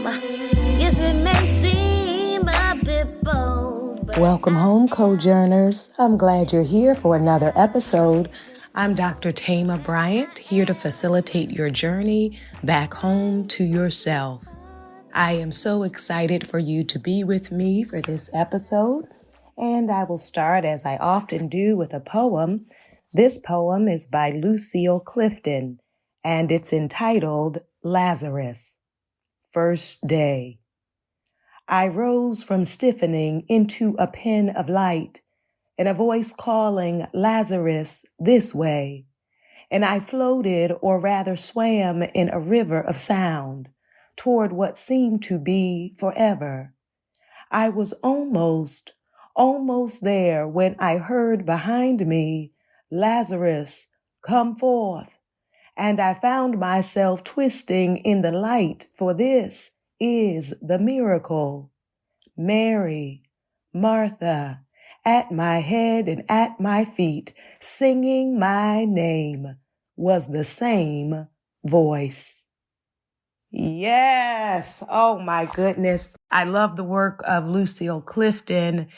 Yes, it may seem a bit bold. Welcome home, Cojourners. I'm glad you're here for another episode. I'm Dr. Thema Bryant, here to facilitate your journey back home to yourself. I am so excited for you to be with me for this episode, and I will start, as I often do, with a poem. This poem is by Lucille Clifton, and it's entitled Lazarus. First Day. I rose from stiffening into a pen of light, and a voice calling, Lazarus, this way. And I floated, or rather swam, in a river of sound, toward what seemed to be forever. I was almost there when I heard behind me, Lazarus, come forth. And I found myself twisting in the light, for this is the miracle. Mary, Martha, at my head and at my feet, singing my name, was the same voice. Yes. Oh my goodness. I love the work of Lucille Clifton,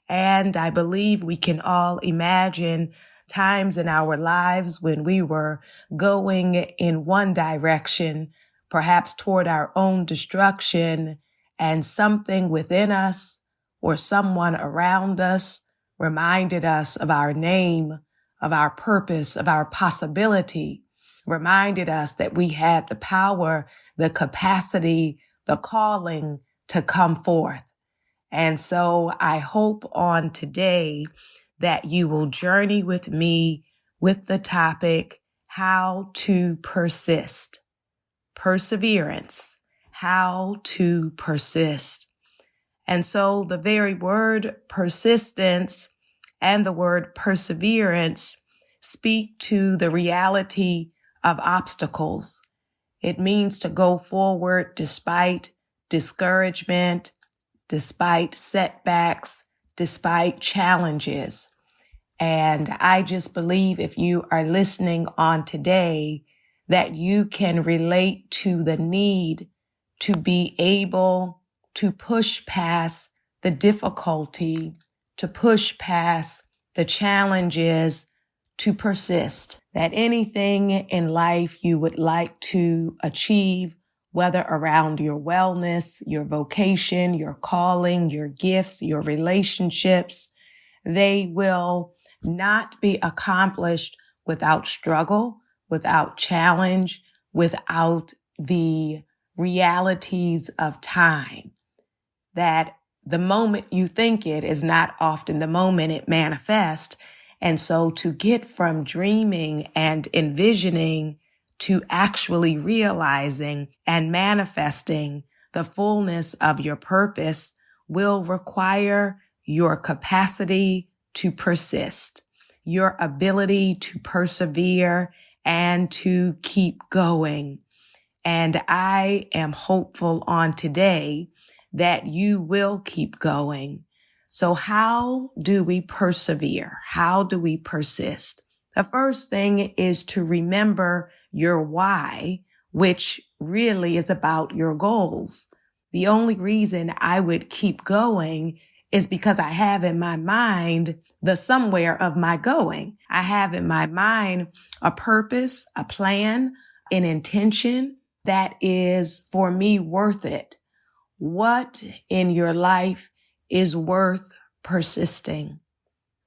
and I believe we can all imagine times in our lives when we were going in one direction, perhaps toward our own destruction, and something within us or someone around us reminded us of our name, of our purpose, of our possibility, reminded us that we had the power, the capacity, the calling to come forth. And so I hope on today that you will journey with me with the topic, how to persist. Perseverance, how to persist. And so the very word persistence and the word perseverance speak to the reality of obstacles. It means to go forward despite discouragement, despite setbacks, despite challenges. And I just believe if you are listening on today, that you can relate to the need to be able to push past the difficulty, to push past the challenges, to persist. That anything in life you would like to achieve, whether around your wellness, your vocation, your calling, your gifts, your relationships, they will not be accomplished without struggle, without challenge, without the realities of time. That the moment you think it is not often the moment it manifests. And so to get from dreaming and envisioning to actually realizing and manifesting the fullness of your purpose will require your capacity to persist, your ability to persevere and to keep going. And I am hopeful on today that you will keep going. So how do we persevere? How do we persist? The first thing is to remember your why, which really is about your goals. The only reason I would keep going is because I have in my mind the somewhere of my going. I have in my mind a purpose, a plan, an intention that is for me worth it. What in your life is worth persisting?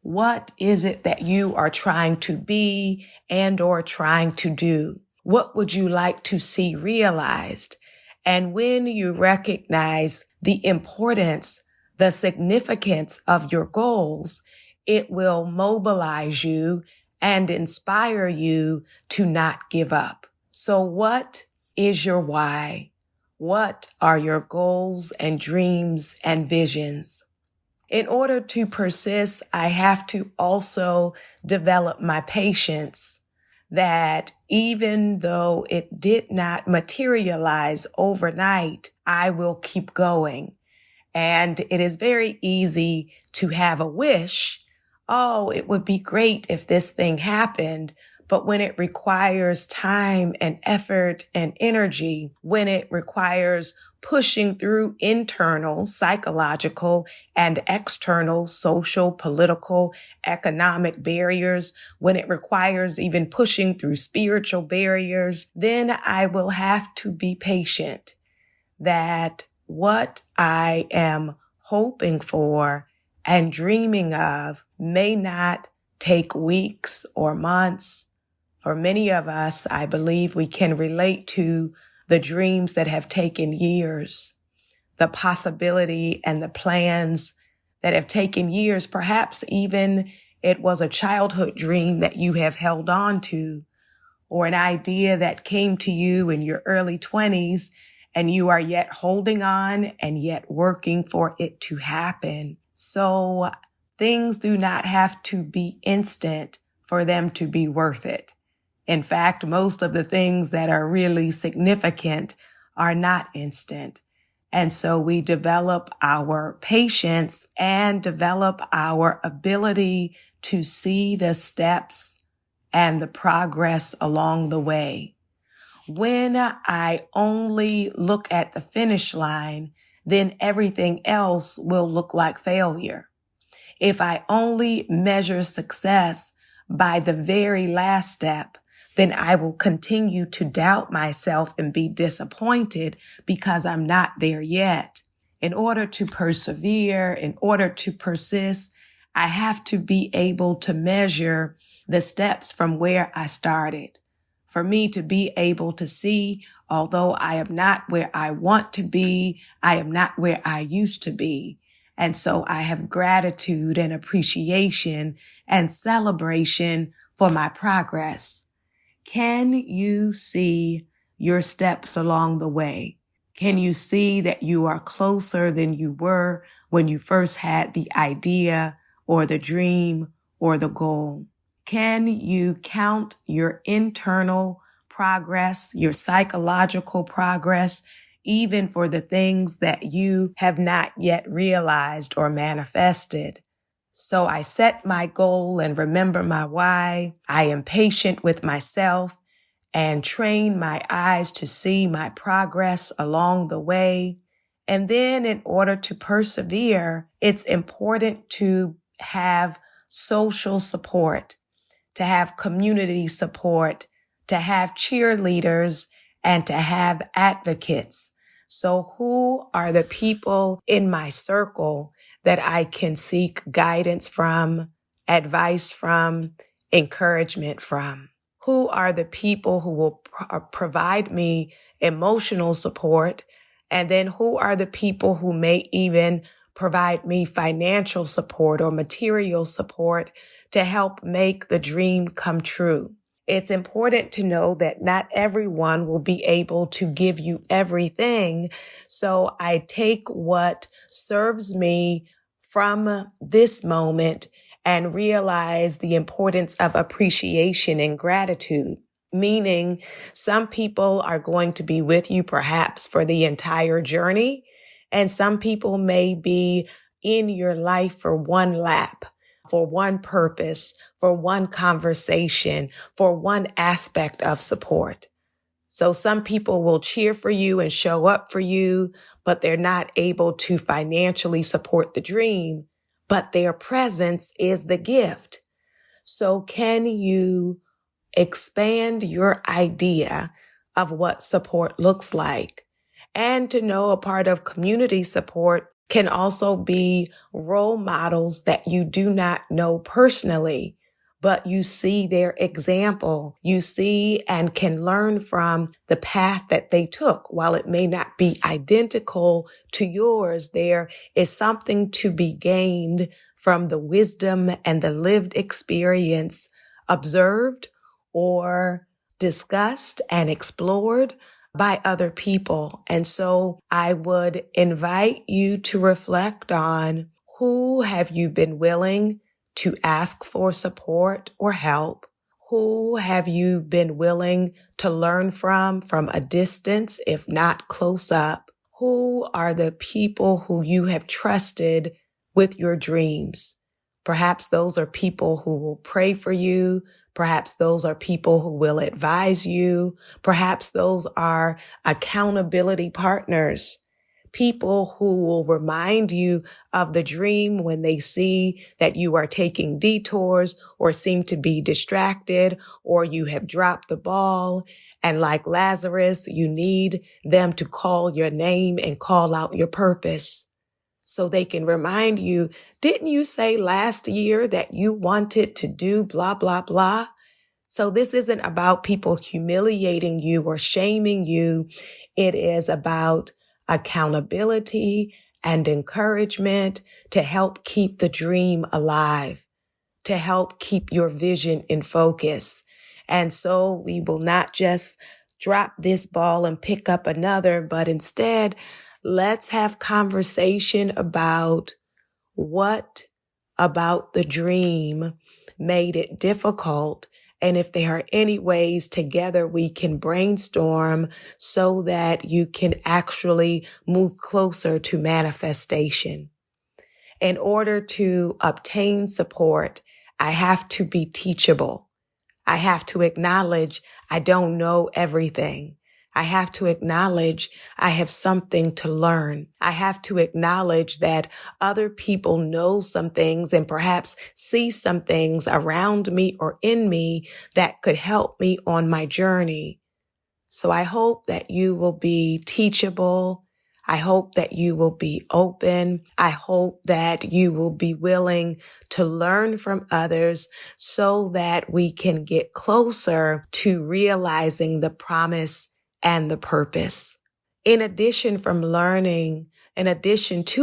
What is it that you are trying to be and or trying to do? What would you like to see realized? And when you recognize the importance, the significance of your goals, it will mobilize you and inspire you to not give up. So what is your why? What are your goals and dreams and visions? In order to persist, I have to also develop my patience, that even though it did not materialize overnight, I will keep going. And it is very easy to have a wish. Oh, it would be great if this thing happened. But when it requires time and effort and energy, when it requires pushing through internal, psychological, and external social, political, economic barriers, when it requires even pushing through spiritual barriers, then I will have to be patient that what I am hoping for and dreaming of may not take weeks or months. For many of us, I believe we can relate to the dreams that have taken years, the possibility and the plans that have taken years. Perhaps even it was a childhood dream that you have held on to, or an idea that came to you in your early 20s, and you are yet holding on and yet working for it to happen. So things do not have to be instant for them to be worth it. In fact, most of the things that are really significant are not instant. And so we develop our patience and develop our ability to see the steps and the progress along the way. When I only look at the finish line, then everything else will look like failure. If I only measure success by the very last step, then I will continue to doubt myself and be disappointed because I'm not there yet. In order to persevere, in order to persist, I have to be able to measure the steps from where I started. For me to be able to see, although I am not where I want to be, I am not where I used to be. And so I have gratitude and appreciation and celebration for my progress. Can you see your steps along the way? Can you see that you are closer than you were when you first had the idea or the dream or the goal? Can you count your internal progress, your psychological progress, even for the things that you have not yet realized or manifested? So I set my goal and remember my why. I am patient with myself and train my eyes to see my progress along the way. And then in order to persevere, it's important to have social support, to have community support, to have cheerleaders, and to have advocates. So who are the people in my circle that I can seek guidance from, advice from, encouragement from? Who are the people who will provide me emotional support? And then who are the people who may even provide me financial support or material support to help make the dream come true? It's important to know that not everyone will be able to give you everything. So I take what serves me from this moment and realize the importance of appreciation and gratitude. Meaning some people are going to be with you perhaps for the entire journey, and some people may be in your life for one lap, for one purpose, for one conversation, for one aspect of support. So some people will cheer for you and show up for you, but they're not able to financially support the dream, but their presence is the gift. So can you expand your idea of what support looks like? And to know a part of community support can also be role models that you do not know personally, but you see their example. You see and can learn from the path that they took. While it may not be identical to yours, there is something to be gained from the wisdom and the lived experience observed or discussed and explored by other people. And so I would invite you to reflect on who have you been willing to ask for support or help? Who have you been willing to learn from a distance, if not close up? Who are the people who you have trusted with your dreams? Perhaps those are people who will pray for you, Perhaps those are people who will advise you. Perhaps those are accountability partners, people who will remind you of the dream when they see that you are taking detours or seem to be distracted or you have dropped the ball. And like Lazarus, you need them to call your name and call out your purpose so they can remind you, didn't you say last year that you wanted to do blah, blah, blah? So this isn't about people humiliating you or shaming you. It is about accountability and encouragement to help keep the dream alive, to help keep your vision in focus. And so we will not just drop this ball and pick up another, but instead, let's have conversation about what about the dream made it difficult. And if there are any ways together we can brainstorm so that you can actually move closer to manifestation. In order to obtain support, I have to be teachable. I have to acknowledge I don't know everything. I have to acknowledge I have something to learn. I have to acknowledge that other people know some things and perhaps see some things around me or in me that could help me on my journey. So I hope that you will be teachable. I hope that you will be open. I hope that you will be willing to learn from others so that we can get closer to realizing the promise and the purpose. In addition to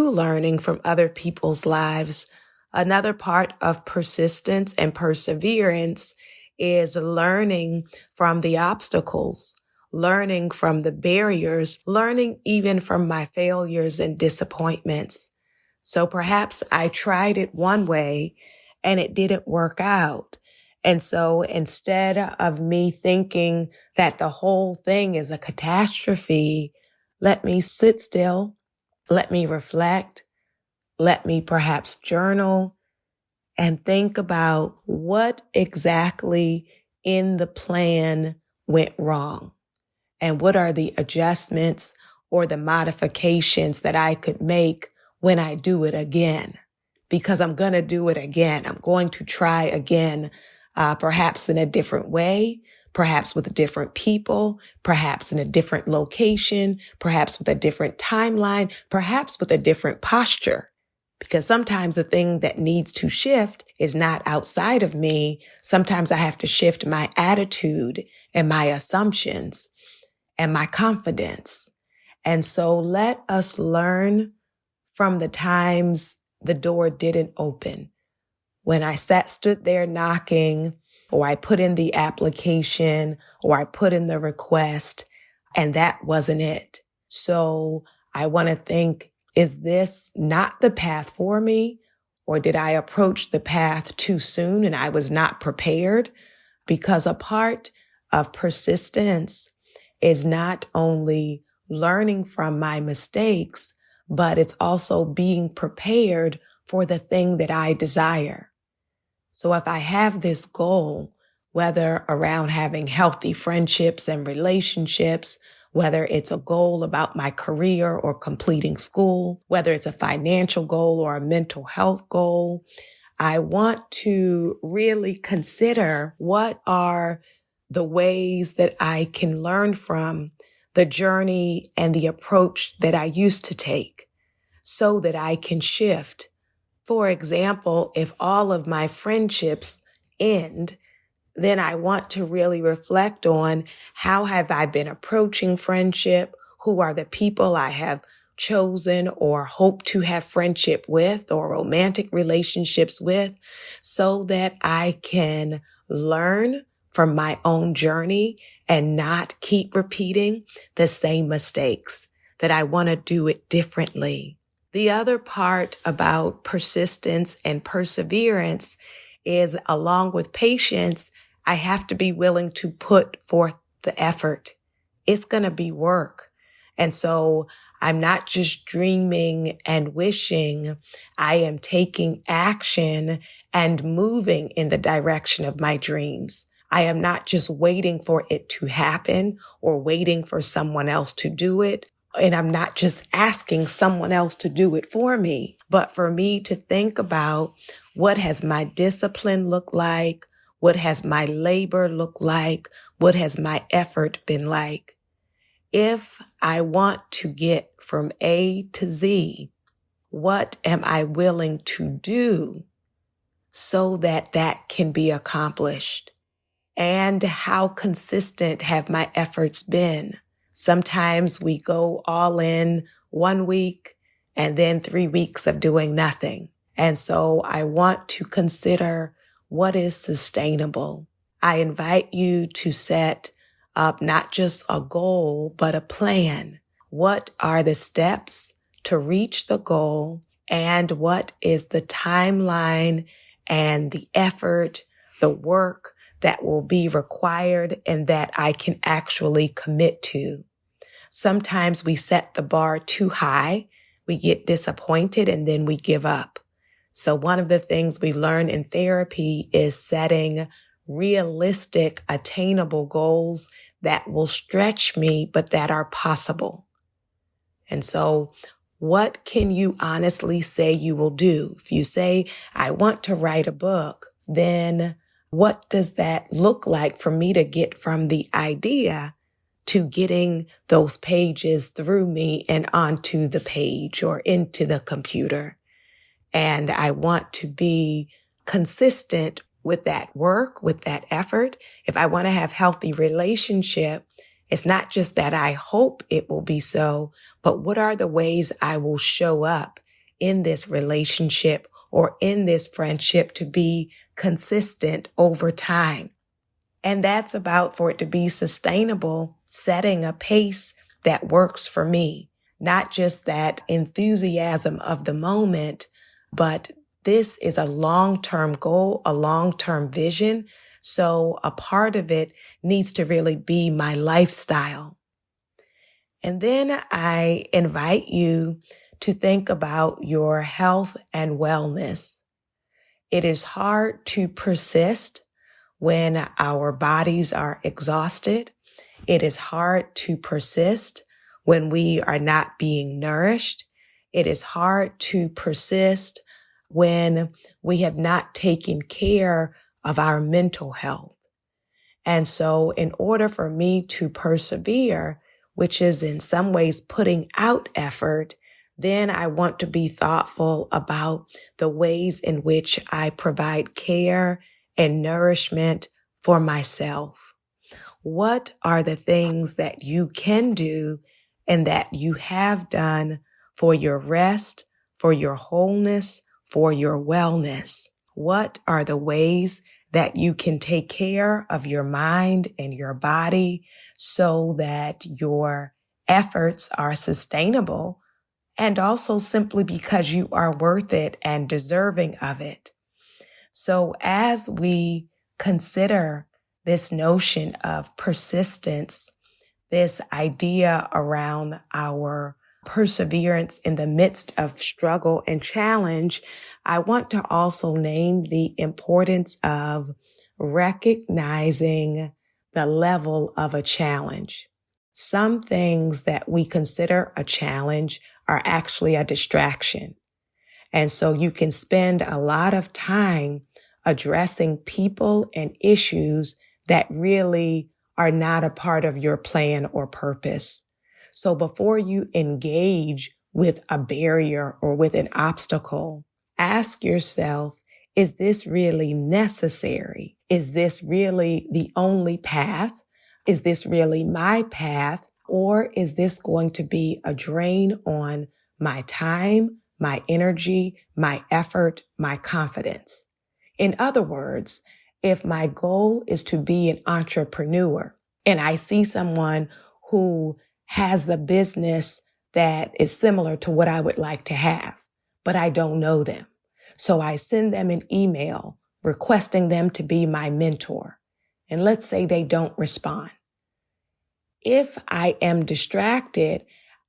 learning from other people's lives, another part of persistence and perseverance is learning from the obstacles, learning from the barriers, learning even from my failures and disappointments. So perhaps I tried it one way and it didn't work out. And so instead of me thinking that the whole thing is a catastrophe, let me sit still, let me reflect, let me perhaps journal and think about what exactly in the plan went wrong and what are the adjustments or the modifications that I could make when I do it again, because I'm going to do it again. I'm going to try again. Perhaps in a different way, perhaps with different people, perhaps in a different location, perhaps with a different timeline, perhaps with a different posture. Because sometimes the thing that needs to shift is not outside of me. Sometimes I have to shift my attitude and my assumptions and my confidence. And so let us learn from the times the door didn't open. When I stood there knocking, or I put in the application, or I put in the request, and that wasn't it. So I want to think, is this not the path for me? Or did I approach the path too soon and I was not prepared? Because a part of persistence is not only learning from my mistakes, but it's also being prepared for the thing that I desire. So if I have this goal, whether around having healthy friendships and relationships, whether it's a goal about my career or completing school, whether it's a financial goal or a mental health goal, I want to really consider what are the ways that I can learn from the journey and the approach that I used to take so that I can shift. For example, if all of my friendships end, then I want to really reflect on how have I been approaching friendship? Who are the people I have chosen or hope to have friendship with or romantic relationships with so that I can learn from my own journey and not keep repeating the same mistakes, that I want to do it differently. The other part about persistence and perseverance is, along with patience, I have to be willing to put forth the effort. It's going to be work. And so I'm not just dreaming and wishing. I am taking action and moving in the direction of my dreams. I am not just waiting for it to happen or waiting for someone else to do it. And I'm not just asking someone else to do it for me, but for me to think about what has my discipline looked like? What has my labor looked like? What has my effort been like? If I want to get from A to Z, what am I willing to do so that that can be accomplished? And how consistent have my efforts been? Sometimes we go all in 1 week and then 3 weeks of doing nothing. And so I want to consider what is sustainable. I invite you to set up not just a goal, but a plan. What are the steps to reach the goal? And what is the timeline and the effort, the work that will be required and that I can actually commit to? Sometimes we set the bar too high, we get disappointed, and then we give up. So one of the things we learn in therapy is setting realistic, attainable goals that will stretch me, but that are possible. And so what can you honestly say you will do? If you say, I want to write a book, then what does that look like for me to get from the idea to getting those pages through me and onto the page or into the computer? And I want to be consistent with that work, with that effort. If I want to have healthy relationship, it's not just that I hope it will be so, but what are the ways I will show up in this relationship or in this friendship to be consistent over time? And that's about, for it to be sustainable, setting a pace that works for me, not just that enthusiasm of the moment, but this is a long-term goal, a long-term vision. So a part of it needs to really be my lifestyle. And then I invite you to think about your health and wellness. It is hard to persist when our bodies are exhausted. It is hard to persist when we are not being nourished. It is hard to persist when we have not taken care of our mental health. And so in order for me to persevere, which is in some ways putting out effort, then I want to be thoughtful about the ways in which I provide care and nourishment for myself. What are the things that you can do and that you have done for your rest, for your wholeness, for your wellness? What are the ways that you can take care of your mind and your body so that your efforts are sustainable, and also simply because you are worth it and deserving of it? So as we consider this notion of persistence, this idea around our perseverance in the midst of struggle and challenge, I want to also name the importance of recognizing the level of a challenge. Some things that we consider a challenge are actually a distraction. And so you can spend a lot of time addressing people and issues that really are not a part of your plan or purpose. So before you engage with a barrier or with an obstacle, ask yourself, is this really necessary? Is this really the only path? Is this really my path? Or is this going to be a drain on my time, my energy, my effort, my confidence? In other words, if my goal is to be an entrepreneur and I see someone who has the business that is similar to what I would like to have, but I don't know them. So I send them an email requesting them to be my mentor. And let's say they don't respond. If I am distracted,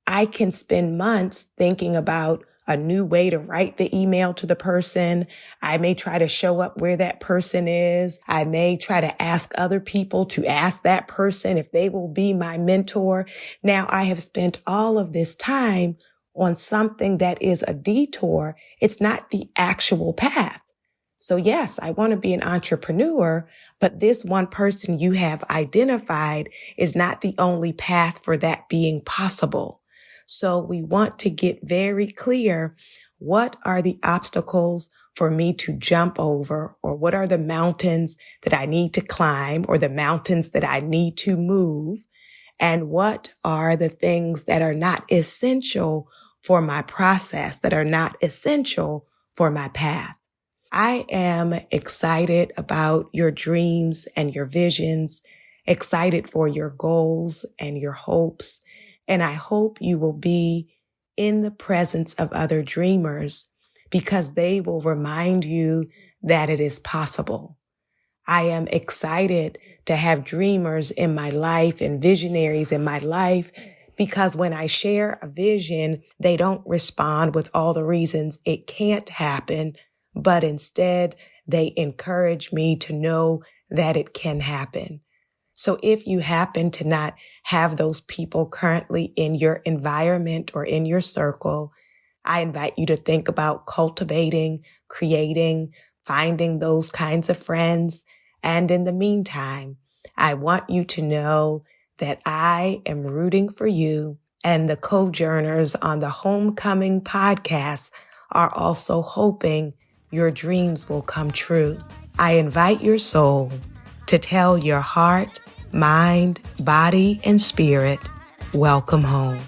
I can spend months thinking about a new way to write the email to the person. I may try to show up where that person is. I may try to ask other people to ask that person if they will be my mentor. Now, I have spent all of this time on something that is a detour. It's not the actual path. So yes, I want to be an entrepreneur, but this one person you have identified is not the only path for that being possible. So we want to get very clear. What are the obstacles for me to jump over, or what are the mountains that I need to climb, or the mountains that I need to move? And what are the things that are not essential for my process, that are not essential for my path? I am excited about your dreams and your visions, excited for your goals and your hopes. And I hope you will be in the presence of other dreamers because they will remind you that it is possible. I am excited to have dreamers in my life and visionaries in my life because when I share a vision, they don't respond with all the reasons it can't happen, but instead they encourage me to know that it can happen. So if you happen to not have those people currently in your environment or in your circle, I invite you to think about cultivating, creating, finding those kinds of friends. And in the meantime, I want you to know that I am rooting for you, and the co-journers on the Homecoming podcast are also hoping your dreams will come true. I invite your soul to tell your heart, mind, body, and spirit, welcome home.